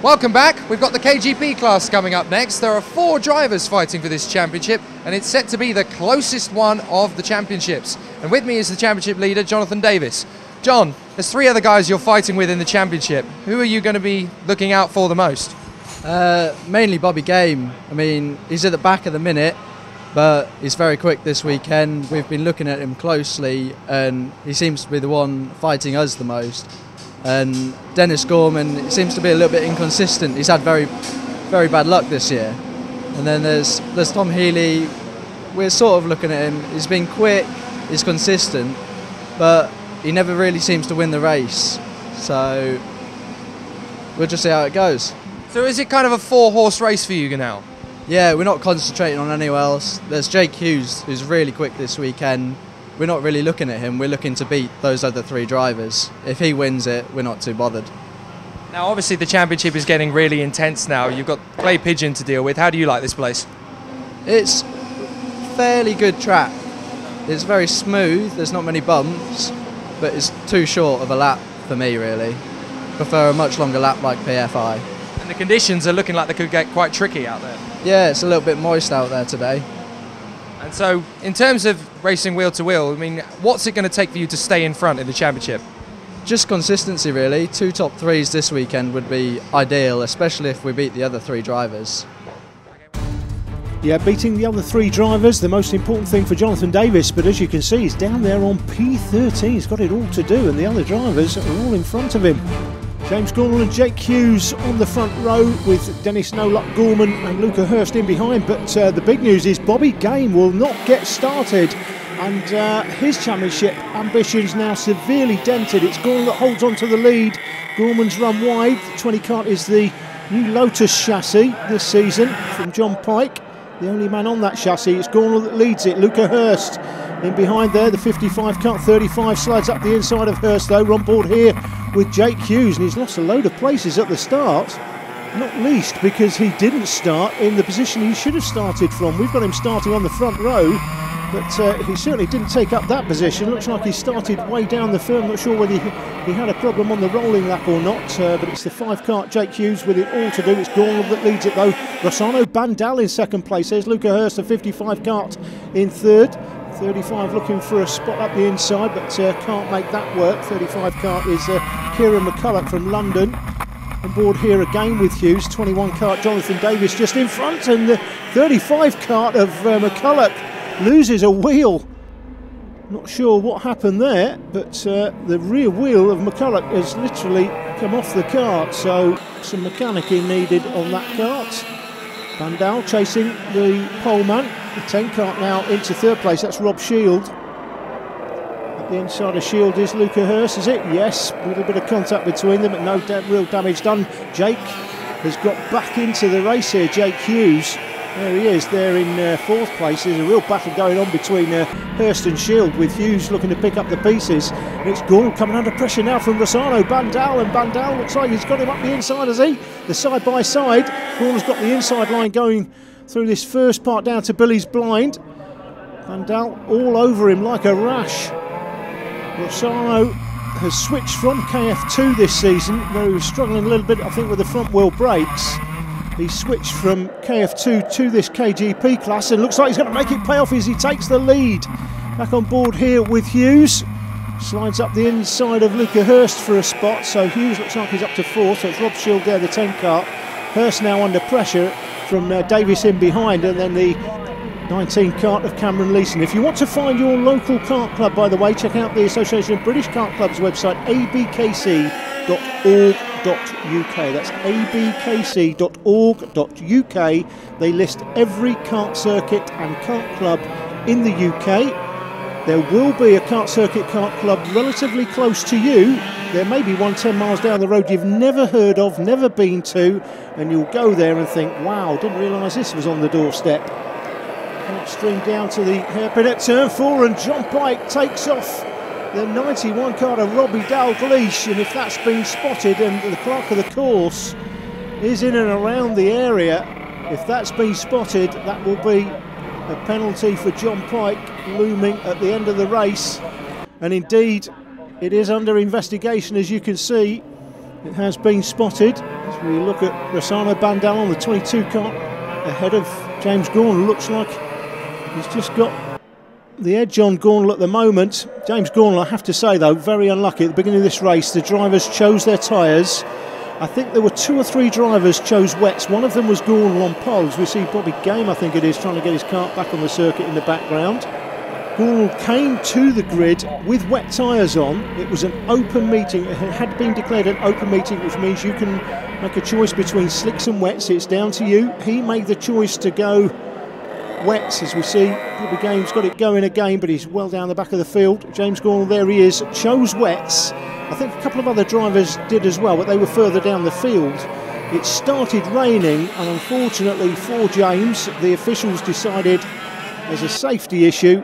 Welcome back. We've got the KGP class coming up next. There are 4 drivers fighting for this championship, and it's set to be the closest one of the championships. And with me is the championship leader, Jonathan Davis. John, there's 3 other guys you're fighting with in the championship. Who are you going to be looking out for the most? Mainly Bobby Game. I mean, he's at the back at the minute, but he's very quick this weekend. We've been looking at him closely, and he seems to be the one fighting us the most. And Dennis Gorman seems to be a little bit inconsistent. He's had very bad luck this year. And then there's Tom Healy. We're sort of looking at him. He's been quick, he's consistent, but he never really seems to win the race. So we'll just see how it goes. So is it kind of a 4-horse race for you now? Yeah, we're not concentrating on anyone else. There's Jake Hughes, who's really quick this weekend. We're not really looking at him, we're looking to beat those other 3 drivers. If he wins it, we're not too bothered. Now obviously the championship is getting really intense now. You've got Clay Pigeon to deal with. How do you like this place? It's fairly good track. It's very smooth, there's not many bumps, but it's too short of a lap for me really. Prefer a much longer lap like PFI. And the conditions are looking like they could get quite tricky out there. Yeah, it's a little bit moist out there today. And so, in terms of racing wheel to wheel, I mean, what's it going to take for you to stay in front in the championship? Just consistency, really. 2 top 3s this weekend would be ideal, especially if we beat the other 3 drivers. Yeah, beating the other 3 drivers, the most important thing for Jonathan Davis, but as you can see, he's down there on P13. He's got it all to do, and the other drivers are all in front of him. James Gorman and Jake Hughes on the front row with Dennis No Luck Gorman and Luca Hurst in behind. But the big news is Bobby Game will not get started, and his championship ambitions now severely dented. It's Gorman that holds on to the lead. Gorman's run wide. The 20 kart is the new Lotus chassis this season from John Pike. The only man on that chassis. It's Gorman that leads it. Luca Hurst in behind there. The 55 kart 35 slides up the inside of Hurst though. We're on board here with Jake Hughes, and he's lost a load of places at the start, not least because he didn't start in the position he should have started from. We've got him starting on the front row, but he certainly didn't take up that position. Looks like he started way down the field. I'm not sure whether he had a problem on the rolling lap or not, but it's the 5 kart Jake Hughes with it all to do. It's Gorman that leads it though. Rossano Bandal in second place. There's Luca Hurst, the 55 kart in third. 35 looking for a spot up the inside, but can't make that work. 35 kart is Kieran McCulloch from London. On board here again with Hughes. 21 kart Jonathan Davis just in front, and the 35 kart of McCulloch loses a wheel. Not sure what happened there, but the rear wheel of McCulloch has literally come off the kart, so some mechanicking needed on that kart. Bandal chasing the poleman. The 10 kart now into third place. That's Rob Shield. At the inside of Shield is Luca Hurst, is it? Yes. A little bit of contact between them, but no real damage done. Jake has got back into the race here. Jake Hughes. There he is, there in 4th place. There's a real battle going on between Hurst and Shield, with Hughes looking to pick up the pieces. And it's Gorman coming under pressure now from Rossano Bandal, and Bandal looks like he's got him up the inside, has he? The side-by-side. Gorman's got the inside line going through this first part down to Billy's blind. Bandal all over him like a rash. Rossano has switched from KF2 this season, where he was struggling a little bit, I think, with the front wheel brakes. He switched from KF2 to this KGP class, and looks like he's going to make it pay off as he takes the lead. Back on board here with Hughes. Slides up the inside of Luca Hurst for a spot, so Hughes looks like he's up to 4th, so it's Rob Shield there, the 10 kart. Hurst now under pressure from Davis in behind, and then the 19 kart of Cameron Leeson. If you want to find your local kart club, by the way, check out the Association of British Kart Clubs website, abkc.org.uk. That's abkc.org.uk. They list every kart circuit and kart club in the UK. There will be a kart circuit kart club relatively close to you. There may be one 10 miles down the road you've never heard of, never been to, and you'll go there and think, wow, didn't realise this was on the doorstep. Stream down to the hairpin at turn 4, and John Pike takes off the 91 kart of Robbie Dalgleish, and if that's been spotted and the clerk of the course is in and around the area, if that's been spotted, that will be a penalty for John Pike looming at the end of the race. And indeed it is under investigation, as you can see. It has been spotted. It's We look at Rossano Bandal on the 22 car ahead of James Gornall. Looks like he's just got the edge on Gornall at the moment. James Gornall, I have to say though, very unlucky. At the beginning of this race, the drivers chose their tyres. I think there were 2 or 3 drivers chose wets. One of them was Gornall on poles. We see Bobby Game, I think it is, trying to get his kart back on the circuit in the background. Gornall came to the grid with wet tyres on. It was an open meeting. It had been declared an open meeting, which means you can make a choice between slicks and wets. It's down to you. He made the choice to go wets, as we see. Bobby Game's got it going again, but he's well down the back of the field. James Gornall, there he is, chose wets. I think a couple of other drivers did as well, but they were further down the field. It started raining, and unfortunately for James, the officials decided as a safety issue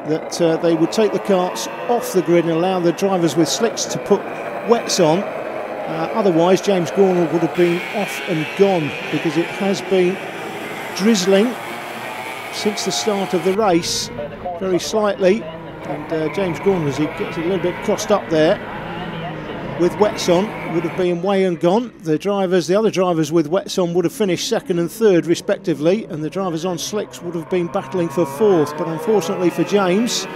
that they would take the karts off the grid and allow the drivers with slicks to put wets on. Otherwise, James Gornall would have been off and gone, because it has been drizzling since the start of the race, very slightly, and James Gornall, as he gets a little bit crossed up there with wets on, would have been way and gone. The other drivers with wets on would have finished 2nd and 3rd respectively, and the drivers on slicks would have been battling for 4th. But unfortunately for James,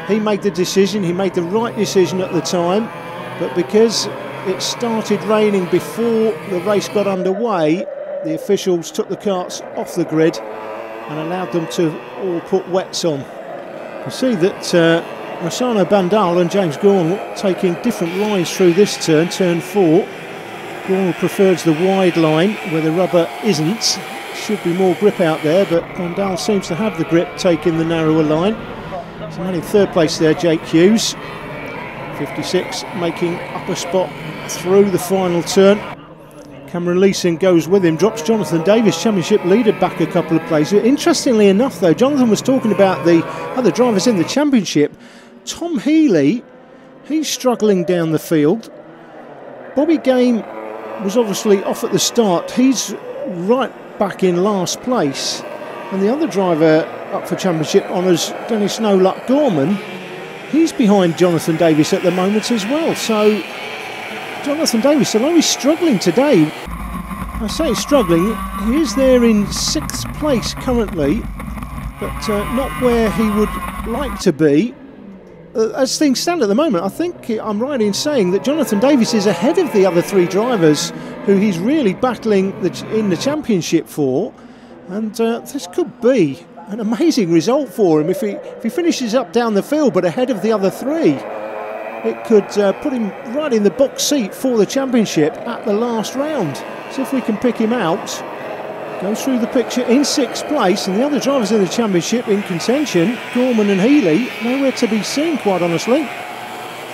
he made the decision, he made the right decision at the time, but because it started raining before the race got underway, the officials took the karts off the grid and allowed them to all put wets on. You see that Rossano Bandal and James Gornall taking different lines through this turn, turn 4. Gornall prefers the wide line where the rubber isn't. Should be more grip out there, but Bandal seems to have the grip, taking the narrower line. So man in 3rd place there, Jake Hughes. 56 making up a spot through the final turn. Cameron Leeson goes with him, drops Jonathan Davis, championship leader, back a couple of places. Interestingly enough though, Jonathan was talking about the other drivers in the championship. Tom Healy, he's struggling down the field. Bobby Game was obviously off at the start. He's right back in last place. And the other driver up for championship honours, Dennis No Luck Gorman, he's behind Jonathan Davis at the moment as well. So Jonathan Davis, although he's struggling today, I say struggling, he is there in 6th place currently, but not where he would like to be. As things stand at the moment, I think I'm right in saying that Jonathan Davis is ahead of the other 3 drivers who he's really battling in the championship for, and this could be an amazing result for him if he finishes up down the field but ahead of the other 3. It could put him right in the box seat for the championship at the last round. See if we can pick him out. Goes through the picture in 6th place, and the other drivers in the championship in contention, Gorman and Healy, nowhere to be seen, quite honestly.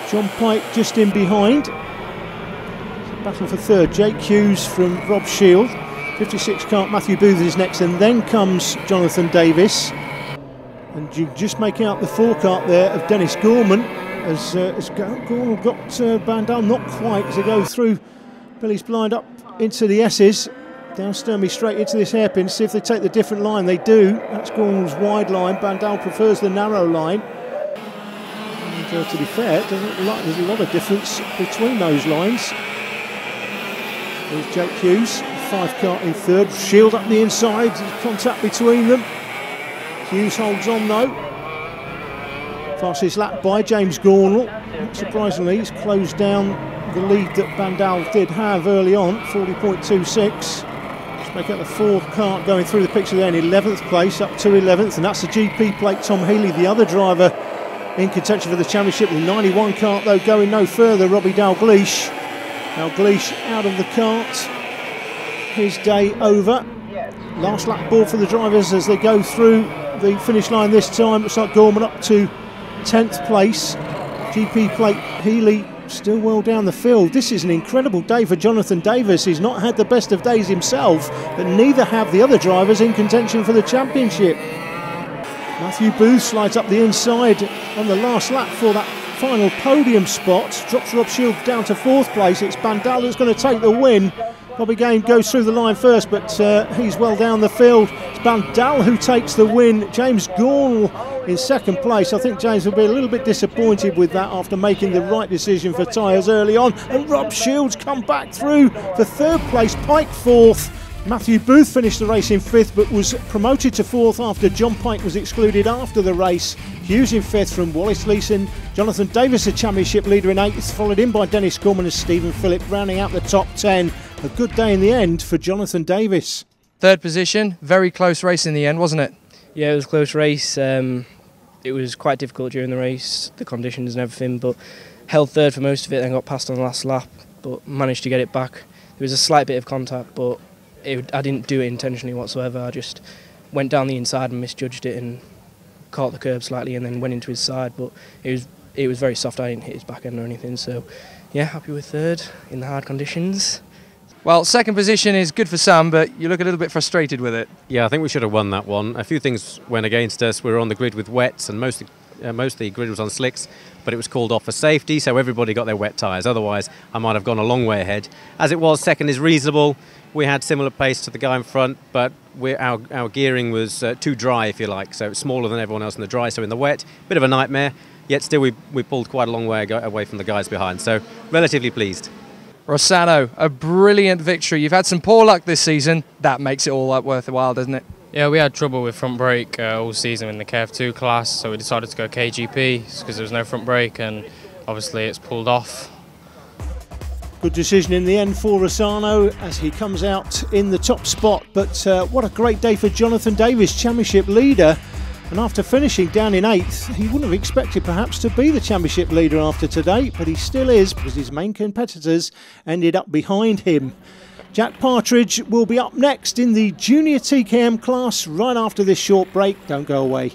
John Pike just in behind. Battle for 3rd, Jake Hughes from Rob Shield. 56 kart, Matthew Booth is next, and then comes Jonathan Davis. And you just make out the 4 kart there of Dennis Gorman, as Gorman got Bandal not quite as they go through Billy's Blind up into the S's. Down Sturmey straight into this hairpin. See if they take the different line. They do. That's Gornall's wide line. Bandal prefers the narrow line. And to be fair, it doesn't look like there's a lot of difference between those lines. There's Jake Hughes, 5 kart in 3rd. Shield up the inside. Contact between them. Hughes holds on though. Fastest lap by James Gornall. Not surprisingly, he's closed down the lead that Bandal did have early on, 40.26. Make out the 4th kart going through the picture there in 11th place, up to 11th, and that's the GP plate. Tom Healy, the other driver in contention for the championship. The 91 kart though going no further, Robbie Dalgleish. Dalgleish out of the kart, his day over. Last lap ball for the drivers as they go through the finish line this time. Looks like Gorman up to 10th place. GP plate Healy still well down the field. This is an incredible day for Jonathan Davis. He's not had the best of days himself, but neither have the other drivers in contention for the championship. Matthew Booth slides up the inside on the last lap for that final podium spot. Drops Rob Shield down to 4th place. It's Bandal that's going to take the win. Bobby Game goes through the line first, but he's well down the field. It's Bandal who takes the win. James Gornall in second place. I think James will be a little bit disappointed with that after making the right decision for tyres early on. And Rob Shields come back through for third place, Pike fourth. Matthew Booth finished the race in fifth but was promoted to fourth after John Pike was excluded after the race. Hughes in fifth from Wallace Leeson. Jonathan Davis, the championship leader, in eighth, followed in by Dennis Gorman and Stephen Phillip, rounding out the top 10. A good day in the end for Jonathan Davis. Third position, very close race in the end, wasn't it? Yeah, it was a close race. It was quite difficult during the race, the conditions and everything, but held third for most of it, then got passed on the last lap, but managed to get it back. There was a slight bit of contact, but I didn't do it intentionally whatsoever. I just went down the inside and misjudged it and caught the curb slightly and then went into his side, but it was very soft. I didn't hit his back end or anything, so yeah, happy with third in the hard conditions. Well, second position is good for some, but you look a little bit frustrated with it. Yeah, I think we should have won that one. A few things went against us. We were on the grid with wets, and most of the grid was on slicks, but it was called off for safety, so everybody got their wet tyres. Otherwise, I might have gone a long way ahead. As it was, second is reasonable. We had similar pace to the guy in front, but our gearing was too dry, if you like, so it's smaller than everyone else in the dry, so in the wet, bit of a nightmare, yet still we pulled quite a long way away from the guys behind, so relatively pleased. Rossano, a brilliant victory. You've had some poor luck this season. That makes it all worthwhile, doesn't it? Yeah, we had trouble with front brake all season in the KF2 class, so we decided to go KGP because there was no front brake, and obviously it's pulled off. Good decision in the end for Rossano as he comes out in the top spot. But what a great day for Jonathan Davis, championship leader. And after finishing down in eighth, he wouldn't have expected perhaps to be the championship leader after today, but he still is because his main competitors ended up behind him. Jack Partridge will be up next in the junior TKM class right after this short break. Don't go away.